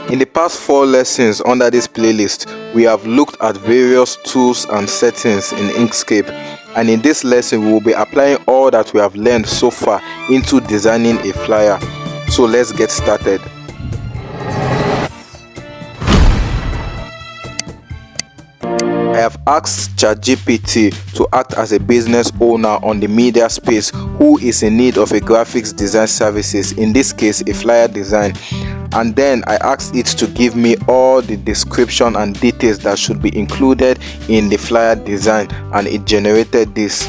In the past 4 lessons under this playlist, we have looked at various tools and settings in Inkscape, and in this lesson we will be applying all that we have learned so far into designing a flyer. So let's get started. I have asked ChatGPT to act as a business owner on the media space who is in need of a graphics design services, in this case a flyer design, and then I asked it to give me all the description and details that should be included in the flyer design, and it generated this.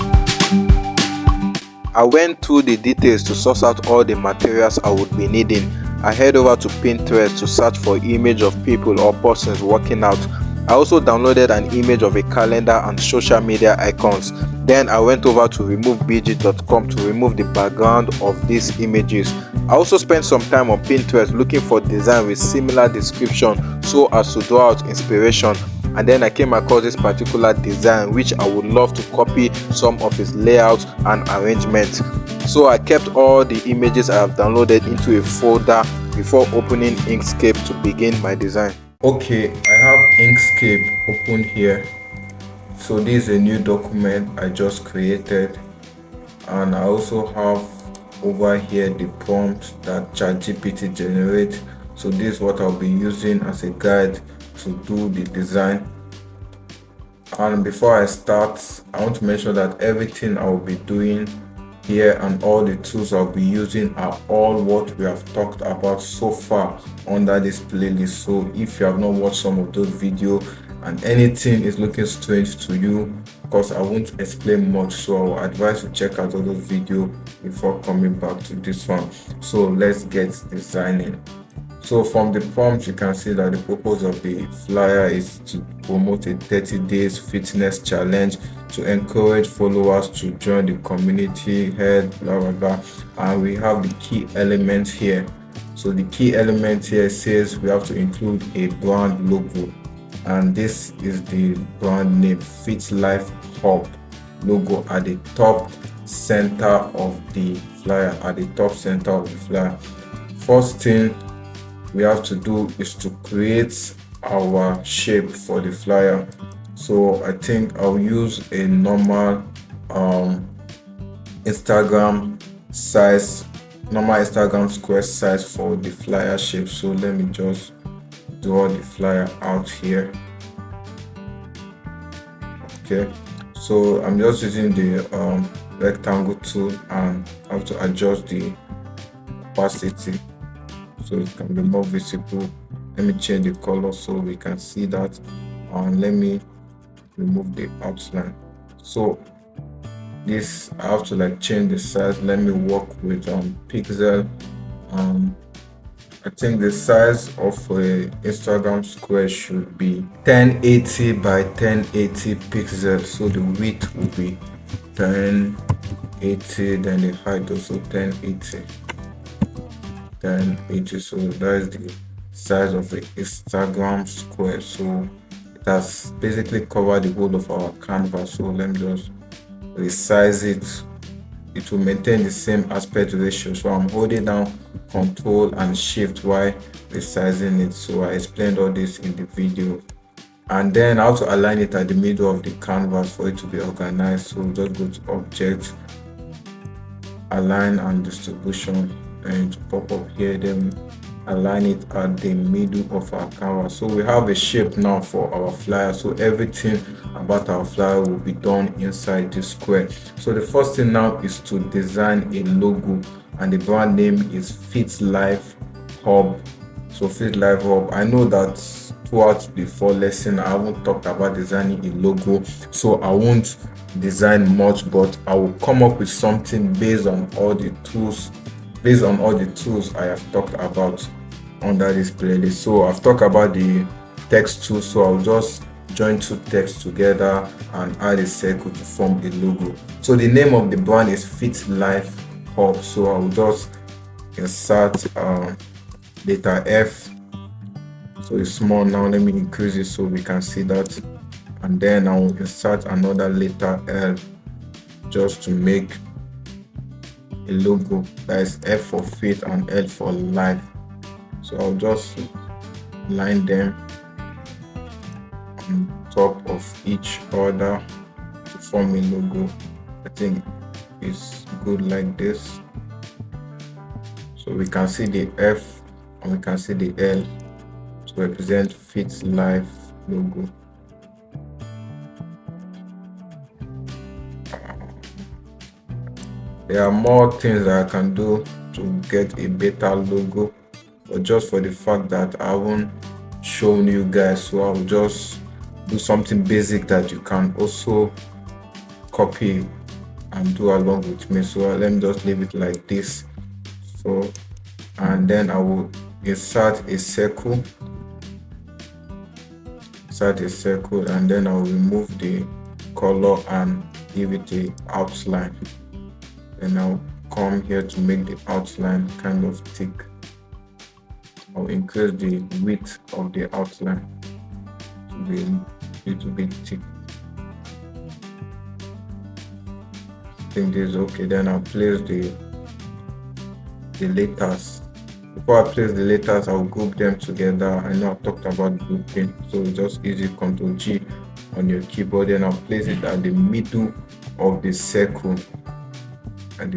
I went through the details to source out all the materials I would be needing. I head over to Pinterest to search for image of people or persons working out. I also downloaded an image of a calendar and social media icons. Then I went over to removebg.com to remove the background of these images. I also spent some time on Pinterest looking for design with similar description so as to draw out inspiration, and then I came across this particular design which I would love to copy some of its layouts and arrangements. So I kept all the images I have downloaded into a folder before opening Inkscape to begin my design. Okay, I have Inkscape open here. So this is a new document I just created, and I also have over here the prompt that ChatGPT generates. So this is what I'll be using as a guide to do the design. And before I start, I want to mention that everything I will be doing here and all the tools I'll be using are all what we have talked about so far under this playlist. So if you have not watched some of those videos and anything is looking strange to you, because I won't explain much, so I will advise you check out all those videos before coming back to this one. So let's get designing. So from the prompt you can see that the purpose of the flyer is to promote a 30 days fitness challenge to encourage followers to join the community, head blah blah blah, and we have the key elements here. So the key element here says we have to include a brand logo, and this is the brand name Fit Life Hub logo at the top center of the flyer. First thing we have to do is to create our shape for the flyer. So I think I'll use a normal Instagram square size for the flyer shape. So let me just draw the flyer out here. Okay, so I'm just using the rectangle tool, and I have to adjust the opacity so it can be more visible. Let me change the color so we can see that, and let me remove the outline. So this I have to change the size. Let me work with pixel. I think the size of a Instagram square should be 1080 by 1080 pixels. So the width will be 1080, then the height also 1080. So that is the size of the Instagram square. So it has basically covered the whole of our canvas. So let me just resize it. It will maintain the same aspect ratio. So I'm holding down Control and Shift while resizing it. So I explained all this in the video, and then how to align it at the middle of the canvas for it to be organized. So just go to Object, Align and Distribution, and to pop up here, then align it at the middle of our canvas. So we have a shape now for our flyer. So everything about our flyer will be done inside this square. So the first thing now is to design a logo, and the brand name is Fit Life Hub. So Fit Life Hub, I know that throughout the 4 lessons I haven't talked about designing a logo, so I won't design much, but I will come up with something based on all the tools I have talked about under this playlist. So I've talked about the text tool, so I'll just join 2 texts together and add a circle to form a logo. So the name of the brand is Fit Life Hub. So I'll just insert letter F. So it's small now. Let me increase it so we can see that, and then I'll insert another letter L just to make a logo. That is F for fit and L for life. So I'll just line them on top of each other to form a logo. I think it's good like this. So we can see the F and we can see the L to represent Fit Life logo. There are more things that I can do to get a better logo, but just for the fact that I haven't shown you guys, so I'll just do something basic that you can also copy and do along with me. So let me just leave it like this. So, and then I will insert a circle, and then I'll remove the color and give it a outline. And I'll come here to make the outline kind of thick. I'll increase the width of the outline to be a little bit thick. I think this is okay. Then I'll place the letters. Before I place the letters, I'll group them together. I know I've talked about grouping, so just easy Ctrl G on your keyboard, and I'll place it at the middle of the circle. Let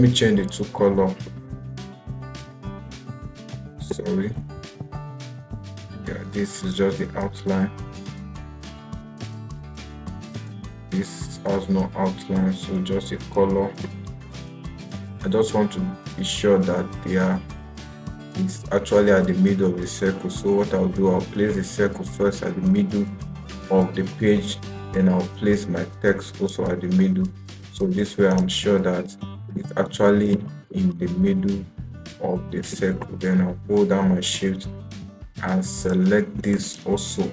me change it to color. Sorry. Yeah, this is just the outline. This has no outline, so just a color. I just want to be sure that it's actually at the middle of the circle. So what I'll do, I'll place the circle first at the middle of the page, then I'll place my text also at the middle. So this way I'm sure that it's actually in the middle of the circle. Then I'll hold down my shift and select this also.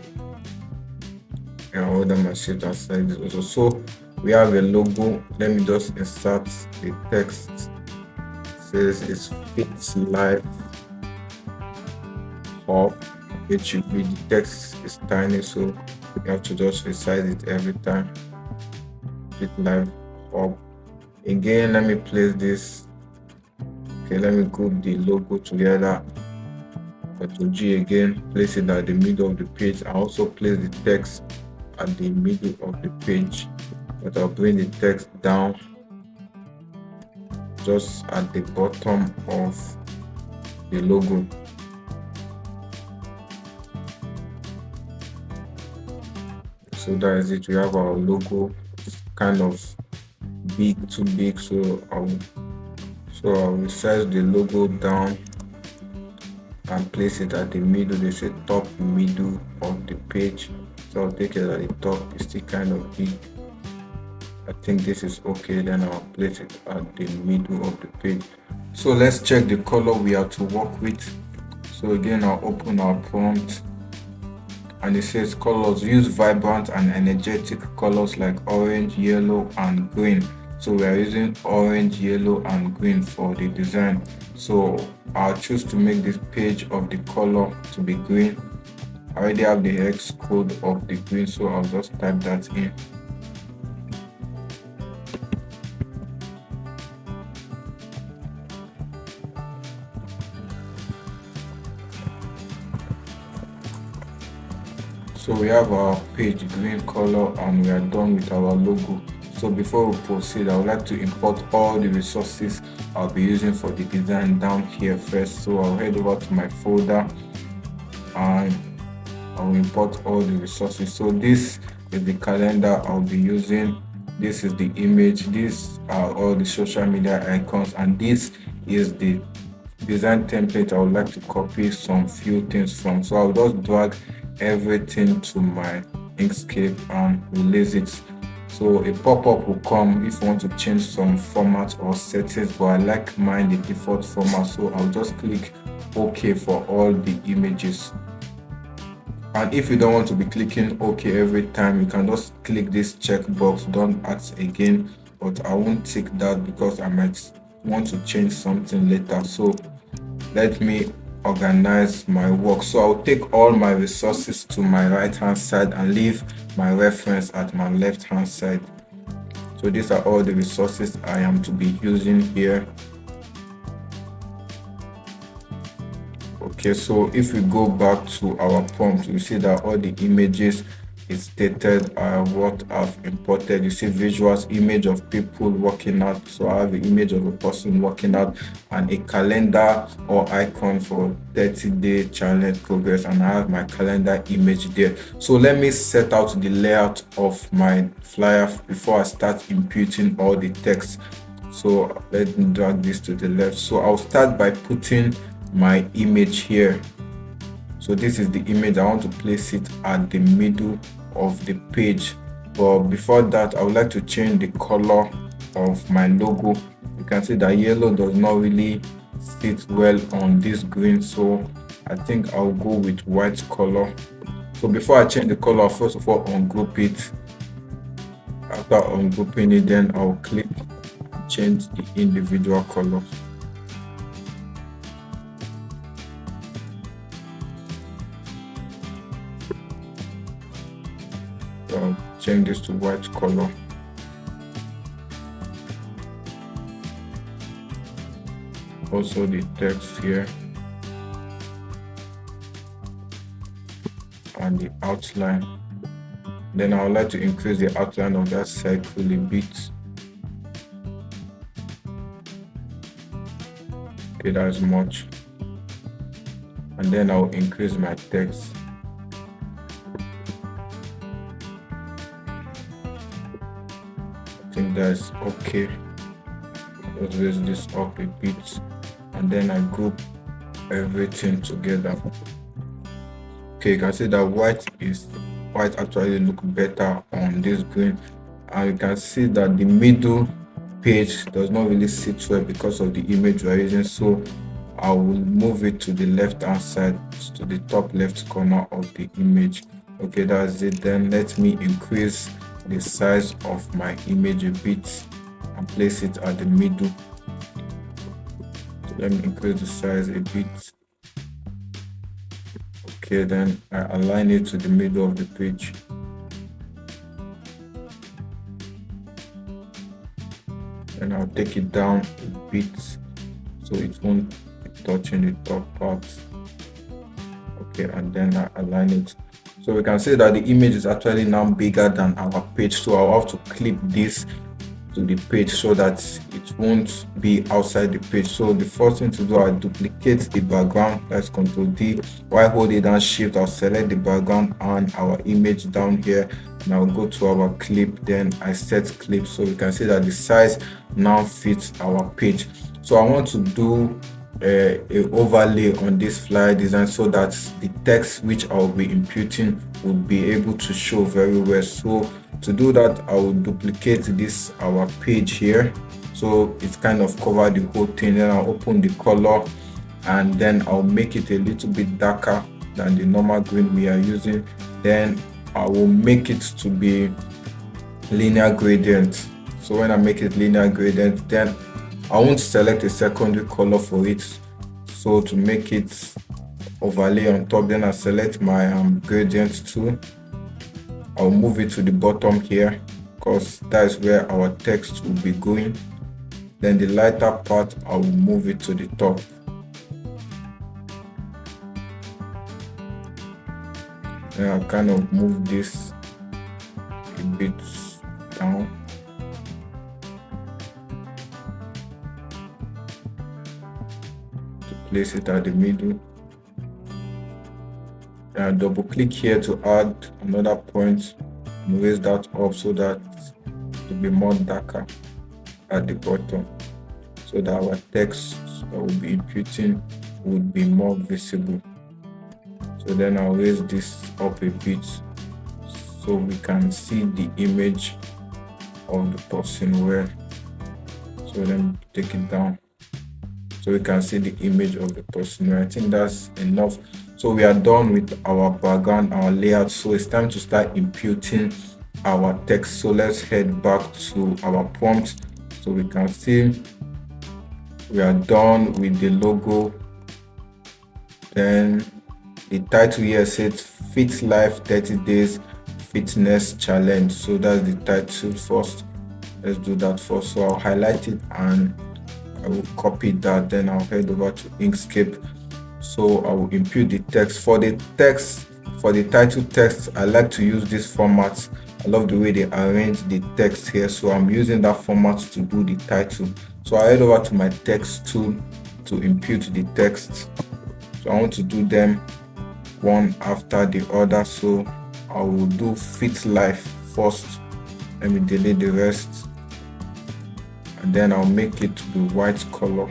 And hold down my shift and select this also. So we have a logo. Let me just insert the text. It says it's Fit Life Hub. It should be, the text is tiny, so you have to just resize it every time. Fit Life Hub. Again, let me place this. Okay, let me group the logo together. Ctrl G again, place it at the middle of the page. I also place the text at the middle of the page, but I'll bring the text down just at the bottom of the logo. So that is it. We have our logo. It's kind of big, too big, so I'll resize the logo down and place it at the middle. They say top middle of the page, so I'll take it at the top. It's still kind of big. I think this is okay. Then I'll place it at the middle of the page. So let's check the color we have to work with. So again, I'll open our prompt, and it says colors: use vibrant and energetic colors like orange, yellow, and green. So we are using orange, yellow, and green for the design. So I'll choose to make this page of the color to be green. I already have the hex code of the green, so I'll just type that in. So we have our page green color, and we are done with our logo. So before we proceed, I would like to import all the resources I'll be using for the design down here first. So I'll head over to my folder and I'll import all the resources. So this is the calendar I'll be using. This is the image. These are all the social media icons, and this is the design template I would like to copy some few things from. So I'll just drag everything to my Inkscape and release it. So a pop-up will come if you want to change some format or settings, but I like mine the default format, so I'll just click OK for all the images. And if you don't want to be clicking OK every time, you can just click this checkbox, don't ask again, but I won't tick that because I might want to change something later. So let me organize my work. So I'll take all my resources to my right hand side and leave my reference at my left hand side. So these are all the resources I am to be using here. Okay, so if we go back to our prompt, you see that all the images is stated what I've imported. You see visuals, image of people working out. So I have the image of a person working out and a calendar or icon for 30-day challenge progress, and I have my calendar image there. So let me set out the layout of my flyer before I start imputing all the text. So let me drag this to the left. So I'll start by putting my image here. So this is the image. I want to place it at the middle of the page, but before that I would like to change the color of my logo. You can see that yellow does not really sit well on this green, so I think I'll go with white color. So before I change the color, first of all ungroup it. After ungrouping it, then I'll click and change the individual colors. I'll change this to white color. Also the text here and the outline. Then I would like to increase the outline of that circle a bit. Okay, that's much. And then I'll increase my text. I think that's okay. Let's raise this up a bit, and then I group everything together. Okay, you can see that white actually look better on this green, and you can see that the middle page does not really sit well because of the image we are using. So I will move it to the left hand side, to the top left corner of the image. Okay, that's it. Then let me increase the size of my image a bit and place it at the middle. So let me increase the size a bit. Okay, then I align it to the middle of the page. And I'll take it down a bit so it won't be touching the top parts. Okay, and then I align it. So we can see that the image is actually now bigger than our page. So I'll have to clip this to the page so that it won't be outside the page. So the first thing to do, I duplicate the background. That's Ctrl D. While holding down Shift, I'll select the background and our image down here, and I'll go to our clip. Then I set clip, so you can see that the size now fits our page. So I want to do a overlay on this flyer design so that the text which I'll be imputing would be able to show very well. So to do that, I will duplicate this our page here, so it's kind of cover the whole thing. Then I'll open the color, and then I'll make it a little bit darker than the normal green we are using. Then I will make it to be linear gradient. So when I make it linear gradient, then I won't select a secondary color for it. So to make it overlay on top, then I select my gradient tool. I'll move it to the bottom here because that is where our text will be going. Then the lighter part, I will move it to the top. And I'll kind of move this a bit down. To place it at the middle. Double click here to add another point and raise that up so that it will be more darker at the bottom, so that our text that will be imputing would be more visible. So then I'll raise this up a bit so we can see the image of the person well. So then take it down so we can see the image of the person well. I think that's enough. So we are done with our background, our layout. So it's time to start imputing our text. So let's head back to our prompt. So we can see we are done with the logo. Then the title here says Fit Life 30 Days Fitness Challenge. So that's the title first. Let's do that first. So I'll highlight it and I will copy that. Then I'll head over to Inkscape. So I will input the text. For the title text, I like to use this format. I love the way they arrange the text here, so I'm using that format to do the title. So I head over to my text tool to input the text. So I want to do them one after the other, so I will do fit life first. Let me delete the rest, and then I'll make it to the white color.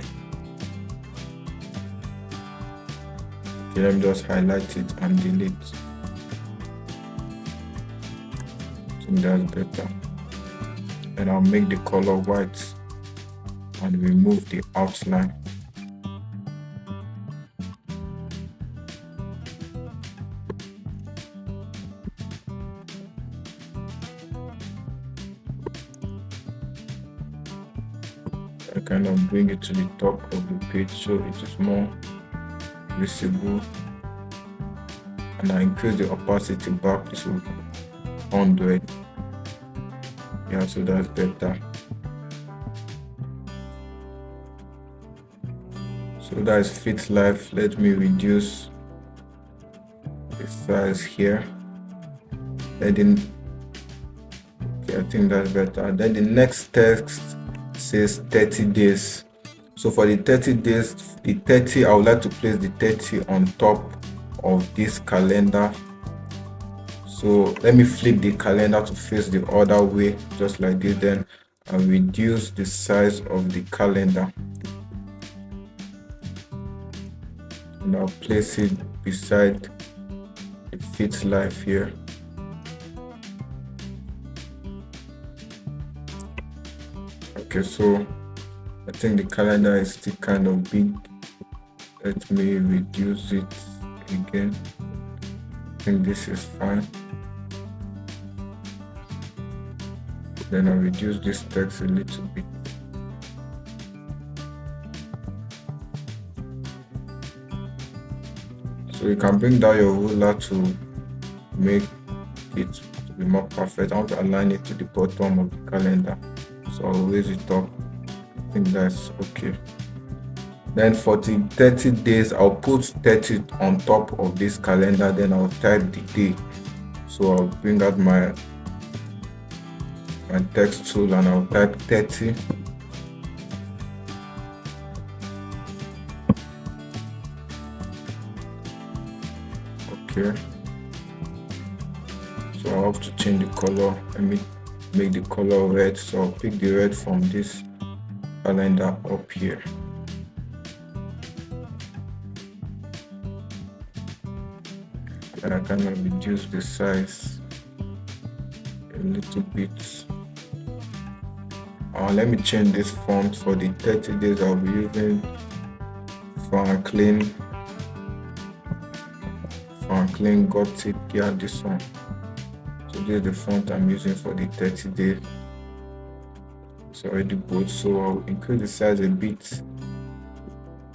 Okay, let me just highlight it and delete. I think that's better. And I'll make the color white and remove the outline. I kind of bring it to the top of the page so it is more visible, and I increase the opacity back to 100. Yeah, so that's better. So that is fit life. Let me reduce the size here. Okay, I think that's better. Then the next text says 30 days. So for the 30 days, the 30, I would like to place the 30 on top of this calendar. So let me flip the calendar to face the other way, just like this. Then I'll reduce the size of the calendar, and I'll place it beside the fit life here. Okay, so I think the calendar is still kind of big. Let me reduce it again. I think this is fine. Then I'll reduce this text a little bit. So you can bring down your ruler to make it to be more perfect. I want to align it to the bottom of the calendar, so I'll raise it up. I think that's okay. Then for the 30 days, I'll put 30 on top of this calendar. Then I'll type the day. So I'll bring out my text tool and I'll type 30. Okay. So I'll have to change the color. Let me make the color red. So I'll pick the red from this calendar up here. And I kind of reduce the size a little bit. Let me change this font. For the 30 days, I'll be using Franklin Gothic. Yeah, this one. So this is the font I'm using for the 30 days. It's already bold, so I'll increase the size a bit,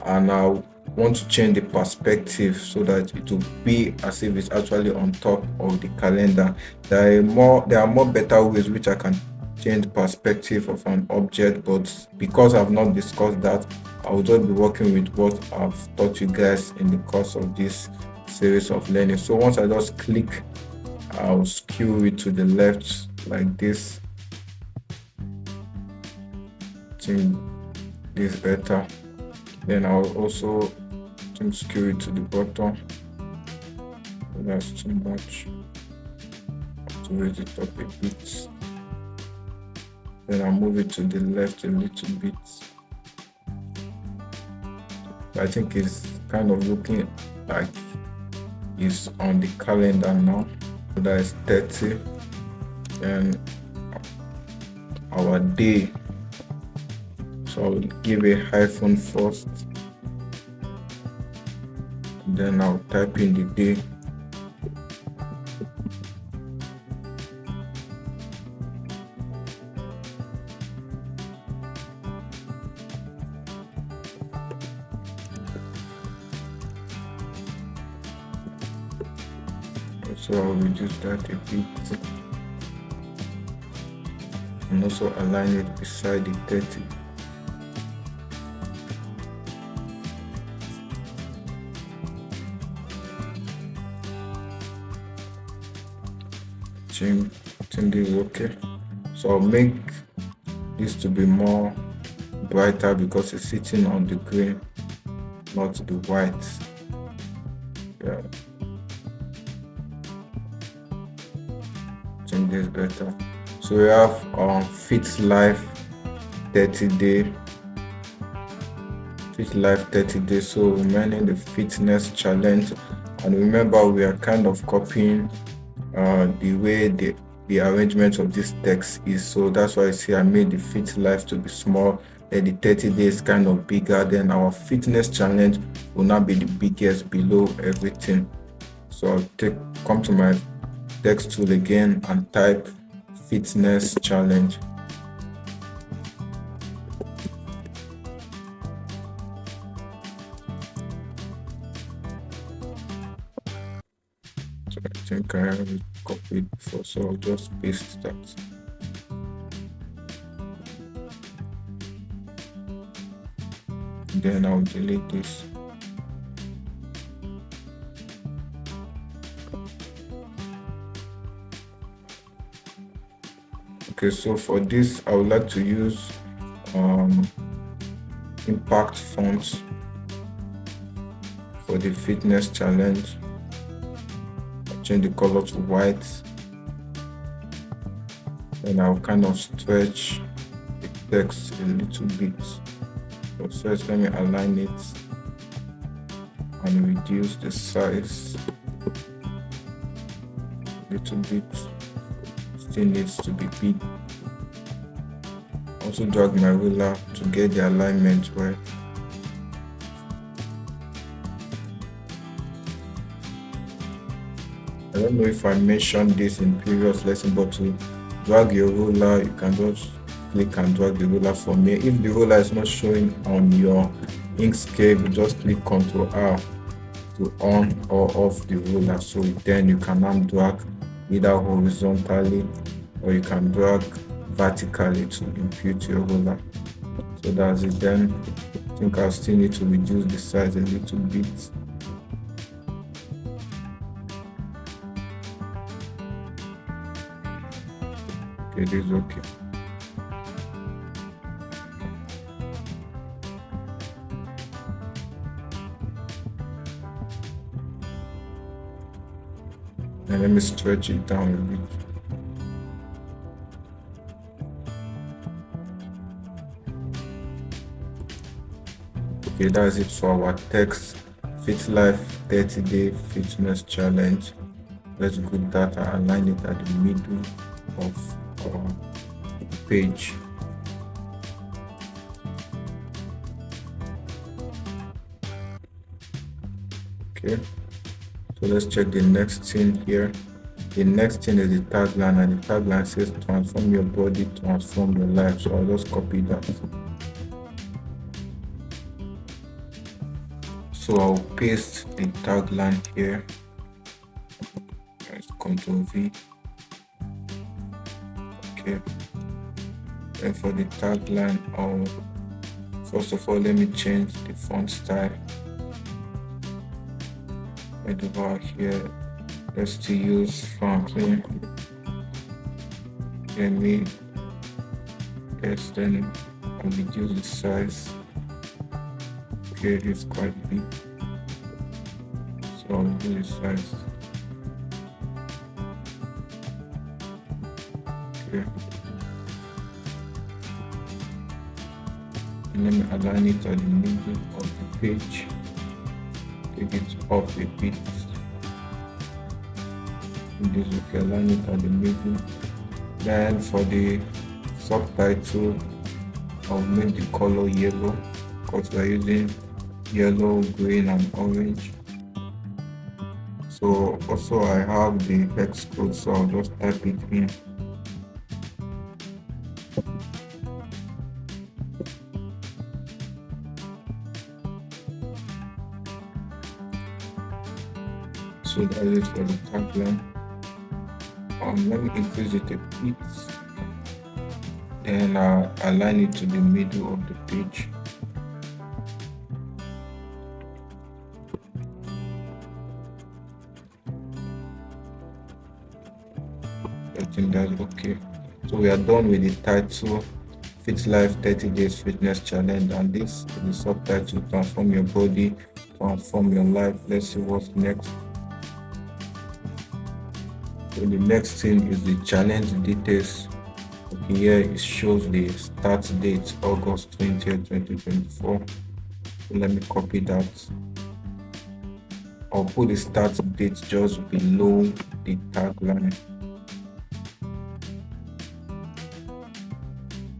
and I want to change the perspective so that it will be as if it's actually on top of the calendar. There are more better ways which I can change perspective of an object, but because I've not discussed that, I will just be working with what I've taught you guys in the course of this series of learning. So once I just click, I'll skew it to the left like this. I think this is better. Then I'll also skew it to the bottom. That's too much. To raise it up a bit. Then I'll move it to the left a little bit. I think it's kind of looking like it's on the calendar now. So that is 30. And our day. So I'll give a hyphen first. Then I'll type in the day. So I'll reduce that a bit and also align it beside the 30. think this is okay. So I'll make this to be more brighter because it's sitting on the green, not the white. Yeah, I think this is better. So we have Fit Life 30 day. Fit Life 30 days. So remaining the fitness challenge, and remember we are kind of copying the way the arrangement of this text is. So that's why I say I made the Fit Life to be small, then the 30 days kind of bigger, then our fitness challenge will now be the biggest below everything. So I'll come to my text tool again and type fitness challenge. So I think I have it copied before, so I'll just paste that. Then I'll delete this. Okay, so for this I would like to use impact fonts for the fitness challenge. I'll change the color to white, and I'll kind of stretch the text a little bit. So first let me align it and reduce the size a little bit. Still needs to be big. Also drag my ruler to get the alignment right. I don't know if I mentioned this in previous lesson, but to drag your ruler, you can just click and drag the ruler for me. If the ruler is not showing on your Inkscape, just click Ctrl R to on or off the ruler. So then you can now drag either horizontally or you can drag vertically to impute your ruler. So that's it. Then I think I still need to reduce the size a little bit. Okay, this is okay. And let me stretch it down a bit. Okay, that's it for our text Fit Life 30-day fitness challenge. Let's group that and align it at the middle of our page. Okay, so let's check the next thing here. The next thing is the tagline, and the tagline says transform your body, transform your life. So I'll just copy that. So I'll paste the tagline here. Let's Ctrl V. Okay. And for the tagline, first of all, let me change the font style. Right over here, let's still use Franklin. Then I'll reduce the size. Okay, it is quite big, so I'll reduce the size. Okay, and let me align it at the middle of the page. Take it up a bit. This we can align it at the middle. Then for the subtitle, I'll make the color yellow because we're using yellow, green, and orange. So also I have the hex code, so I'll just type it in. So that is for the tagline. Let me increase it a bit, then align it to the middle of the page. I think that's okay. So we are done with the title, Fit Life 30 Days Fitness Challenge, and this is the subtitle, Transform Your Body, Transform Your Life. Let's see what's next. So the next thing is the challenge details. Okay, here it shows the start date, August 20th, 2024. So let me copy that. I'll put the start date just below the tagline.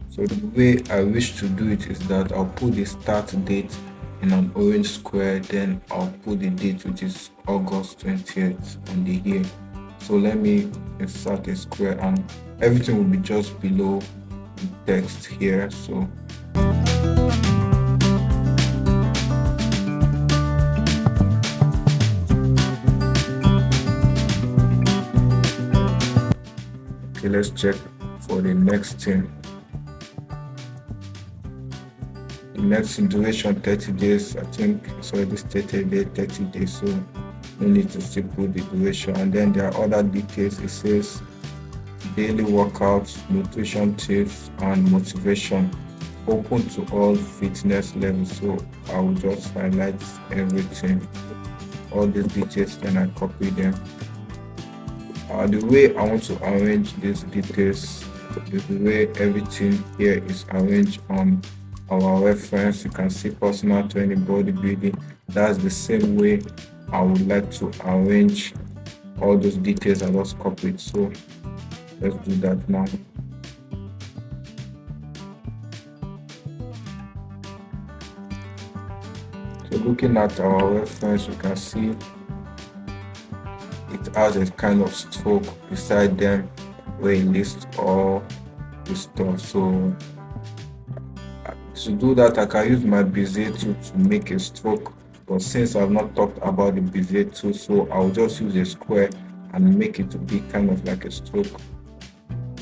So the way I wish to do it is that I'll put the start date in an orange square, then I'll put the date, which is August 20th, on the year. So let me insert a square, and everything will be just below the text here. So okay, let's check for the next thing. The next duration 30 days. I think it's already stated there 30 days, so no need to still put the duration. And then there are other details. It says daily workouts, nutrition tips, and motivation, open to all fitness levels. So I will just highlight everything, all these details, then I copy them. The way I want to arrange these details is the way everything here is arranged on our reference. You can see personal training, bodybuilding. That's the same way I would like to arrange all those details I just copied. So let's do that now. So looking at our reference, you can see it has a kind of stroke beside them where it lists all the stuff. So to do that, I can use my Bezier tool to make a stroke, but since I've not talked about the Bezier tool, so I'll just use a square and make it to be kind of like a stroke.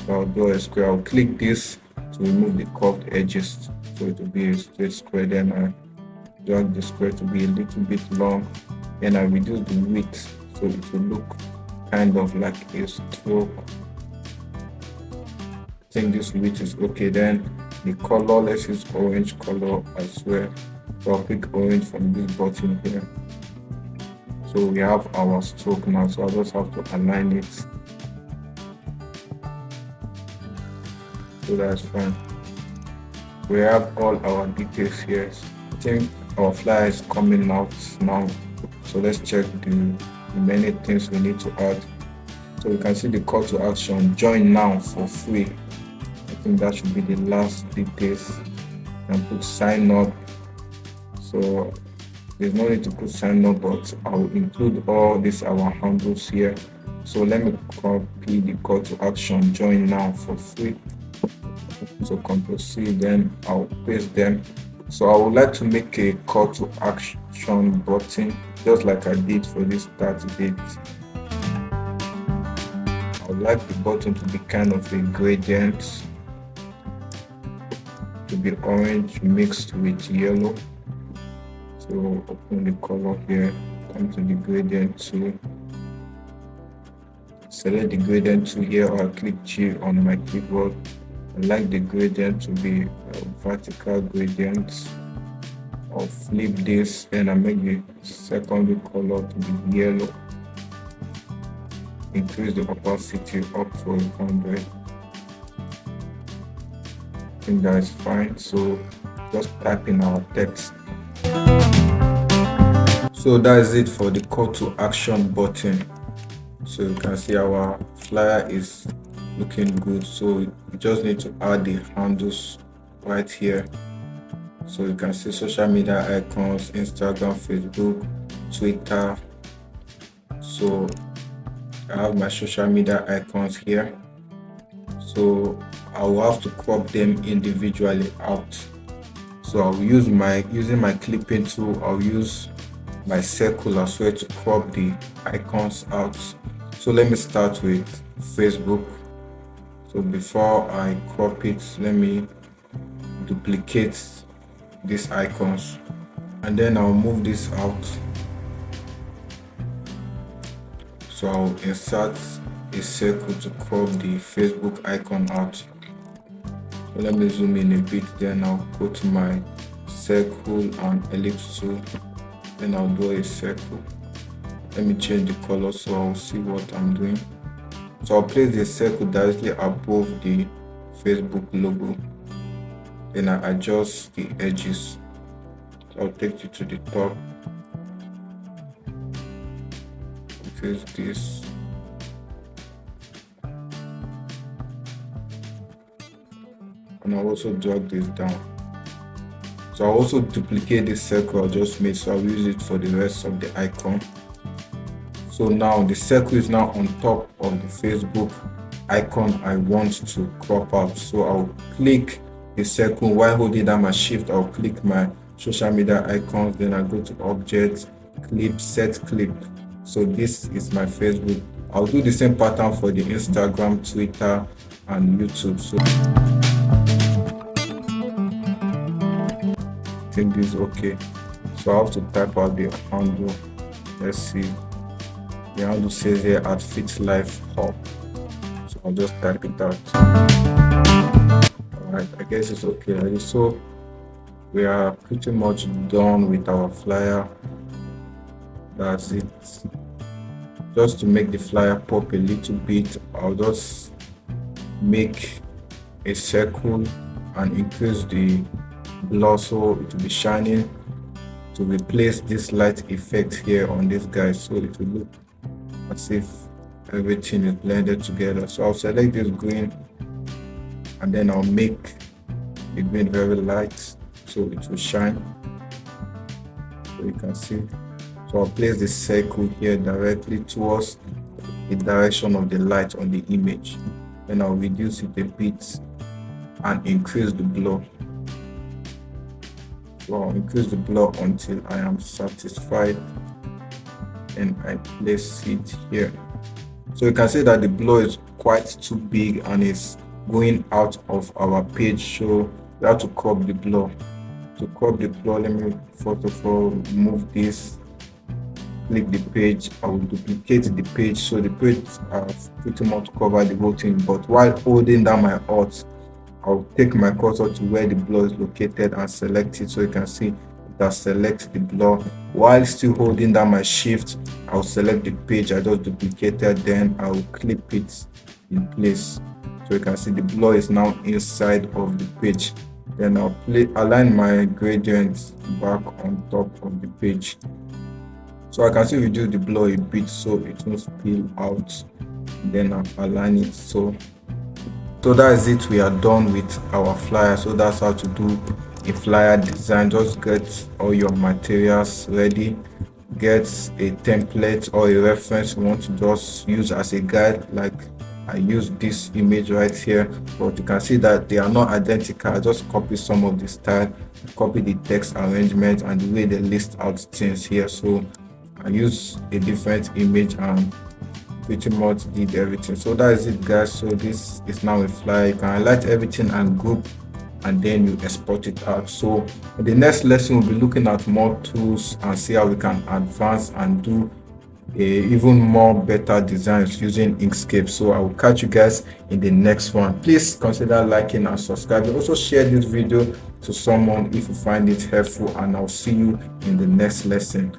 So I'll draw a square. I'll click this to remove the curved edges, so it will be a straight square. Then I drag the square to be a little bit long, then I reduce the width so it will look kind of like a stroke. I think this width is okay. Then the color, let's use orange color as well. So I'll pick orange from this button here. So we have our stroke now, so I just have to align it. So that's fine. We have all our details here. I think our flyer is coming out now. So let's check the many things we need to add. So you can see the call to action, join now for free. I think that should be the last details. You can put sign up. So there's no need to put sign up, but I will include all these our handles here. So let me copy the call to action, join now for free. So Ctrl C, then I'll paste them. So I would like to make a call to action button, just like I did for this start date. I would like the button to be kind of a gradient, to be orange mixed with yellow. So open the color here, come to the gradient tool, select the gradient tool here, or click G on my keyboard. I like the gradient to be a vertical gradient. I'll flip this, then I make the secondary color to be yellow. Increase the opacity up to 100. I think that is fine. So just type in our text. So that is it for the call to action button. So you can see our flyer is looking good. So we just need to add the handles right here. So you can see social media icons, Instagram, Facebook, Twitter. So I have my social media icons here. So I will have to crop them individually out. So I'll use using my clipping tool, I'll use my circle as well to crop the icons out. So let me start with Facebook. So before I crop it, let me duplicate these icons, and then I'll move this out. So I'll insert a circle to crop the Facebook icon out. So let me zoom in a bit, then I'll go to my circle and ellipse tool, then I'll draw a circle. Let me change the color so I'll see what I'm doing. So I'll place the circle directly above the Facebook logo, then I adjust the edges. So I'll take you to the top, place this, and I'll also drag this down. So I'll also duplicate this circle I just made, so I'll use it for the rest of the icon. So now the circle is now on top of the Facebook icon I want to crop out. So I'll click the circle while holding down my shift. I'll click my social media icons, then I go to object, clip, set clip. So this is my Facebook. I'll do the same pattern for the Instagram, Twitter, and YouTube. So I think this is okay. So I have to type out the handle. Let's see. The handle says here at Fit Life Hub. So I'll just type it out. Alright, I guess it's okay already. So we are pretty much done with our flyer. That's it. Just to make the flyer pop a little bit, I'll just make a circle and increase the blur so it will be shining, to replace this light effect here on this guy, so it will look as if everything is blended together. So I'll select this green and then I'll make the green very light so it will shine, so you can see. So I'll place the circle here directly towards the direction of the light on the image. Then I'll reduce it a bit and increase the blur. So I'll increase the blur until I am satisfied, and I place it here. So you can see that the blur is quite too big and it's going out of our page, so we have to crop the blur. To crop the blur, let me first of all move this, click the page. I will duplicate the page, so the page pretty much cover the whole thing, but while holding down my Alt, I'll take my cursor to where the blur is located and select it, so you can see that select the blur. While still holding down my shift, I'll select the page I just duplicated, then I'll clip it in place, so you can see the blur is now inside of the page. Then I'll align my gradients back on top of the page, so I can still reduce the blur a bit so it won't spill out. Then I'll align it. So that is it. We are done with our flyer. So that's how to do a flyer design. Just get all your materials ready, get a template or a reference you want to just use as a guide. Like I use this image right here, but you can see that they are not identical. I just copy some of the style, copy the text arrangement and the way they list out things here. So I use a different image and pretty much did everything. So that is it, guys. So this is now a flyer. You can highlight everything and group, and then you export it out. So in the next lesson, we'll be looking at more tools and see how we can advance and do even more better designs using Inkscape. So I will catch you guys in the next one. Please consider liking and subscribing. Also share this video to someone if you find it helpful, and I'll see you in the next lesson.